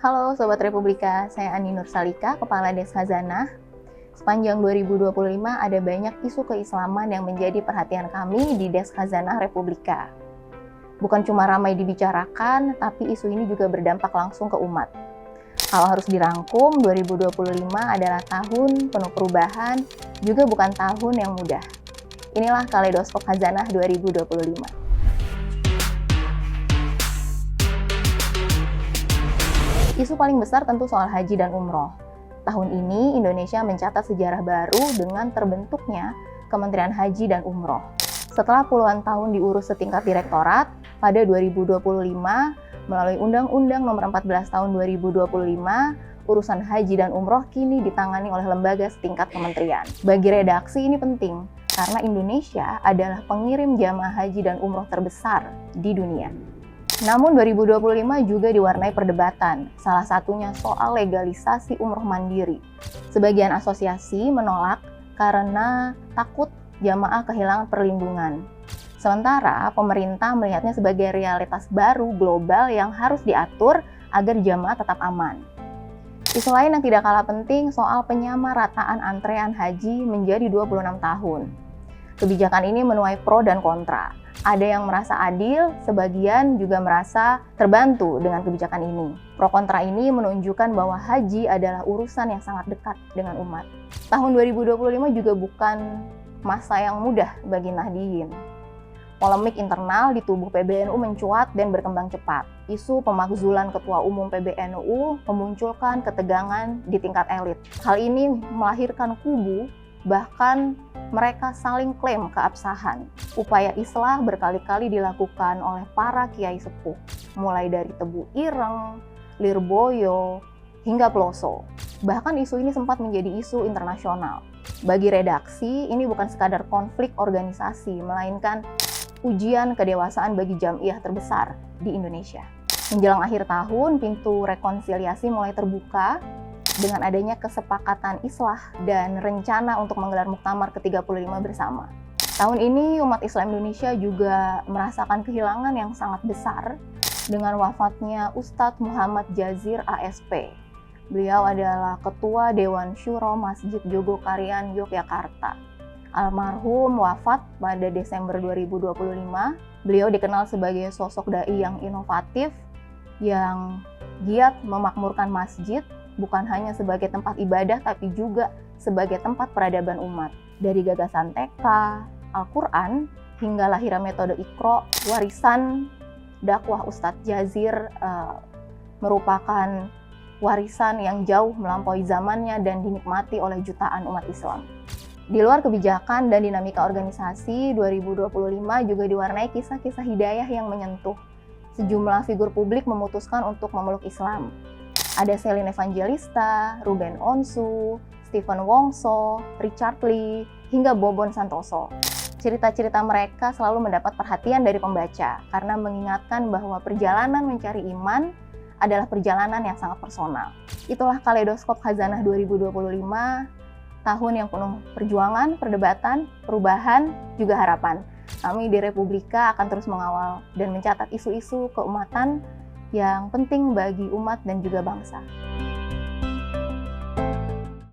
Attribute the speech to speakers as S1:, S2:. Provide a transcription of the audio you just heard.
S1: Halo Sobat Republika, saya Ani Nursalika, Kepala Des Khazanah. Sepanjang 2025 ada banyak isu keislaman yang menjadi perhatian kami di Des Khazanah Republika. Bukan cuma ramai dibicarakan, tapi isu ini juga berdampak langsung ke umat. Kalau harus dirangkum, 2025 adalah tahun penuh perubahan, juga bukan tahun yang mudah. Inilah Kaleidoskop Khazanah 2025. Isu paling besar tentu soal haji dan umroh. Tahun ini Indonesia mencatat sejarah baru dengan terbentuknya Kementerian Haji dan Umroh. Setelah puluhan tahun diurus setingkat direktorat, pada 2025 melalui Undang-Undang Nomor 14 Tahun 2025, urusan haji dan umroh kini ditangani oleh lembaga setingkat kementerian. Bagi redaksi ini penting, karena Indonesia adalah pengirim jamaah haji dan umroh terbesar di dunia. Namun 2025 juga diwarnai perdebatan, salah satunya soal legalisasi umroh mandiri. Sebagian asosiasi menolak karena takut jamaah kehilangan perlindungan. Sementara pemerintah melihatnya sebagai realitas baru global yang harus diatur agar jamaah tetap aman. Isu lain yang tidak kalah penting soal penyamarataan antrean haji menjadi 26 tahun. Kebijakan ini menuai pro dan kontra. Ada yang merasa adil, sebagian juga merasa terbantu dengan kebijakan ini. Pro kontra ini menunjukkan bahwa haji adalah urusan yang sangat dekat dengan umat. Tahun 2025 juga bukan masa yang mudah bagi Nahdliyin. Polemik internal di tubuh PBNU mencuat dan berkembang cepat. Isu pemakzulan Ketua Umum PBNU memunculkan ketegangan di tingkat elit. Hal ini melahirkan kubu, bahkan mereka saling klaim keabsahan. Upaya islah berkali-kali dilakukan oleh para kiai sepuh, mulai dari Tebu Ireng, Lirboyo, hingga Peloso. Bahkan isu ini sempat menjadi isu internasional. Bagi redaksi, ini bukan sekadar konflik organisasi, melainkan ujian kedewasaan bagi jamiah terbesar di Indonesia. Menjelang akhir tahun, pintu rekonsiliasi mulai terbuka dengan adanya kesepakatan islah dan rencana untuk menggelar muktamar ke-35 bersama. Tahun ini umat Islam Indonesia juga merasakan kehilangan yang sangat besar dengan wafatnya Ustadz Muhammad Jazir ASP. Beliau adalah Ketua Dewan Syuro Masjid Jogokarian Yogyakarta. Almarhum wafat pada Desember 2025. Beliau dikenal sebagai sosok dai yang inovatif, yang giat memakmurkan masjid, bukan hanya sebagai tempat ibadah, tapi juga sebagai tempat peradaban umat. Dari gagasan TK, Al-Quran, hingga lahirnya metode Iqra, warisan dakwah Ustadz Jazir merupakan warisan yang jauh melampaui zamannya dan dinikmati oleh jutaan umat Islam. Di luar kebijakan dan dinamika organisasi, 2025 juga diwarnai kisah-kisah hidayah yang menyentuh. Sejumlah figur publik memutuskan untuk memeluk Islam. Ada Celine Evangelista, Ruben Onsu, Stephen Wongso, Richard Lee, hingga Bobon Santoso. Cerita-cerita mereka selalu mendapat perhatian dari pembaca karena mengingatkan bahwa perjalanan mencari iman adalah perjalanan yang sangat personal. Itulah Kaleidoskop Khazanah 2025, tahun yang penuh perjuangan, perdebatan, perubahan, juga harapan. Kami di Republika akan terus mengawal dan mencatat isu-isu keumatan yang penting bagi umat dan juga bangsa.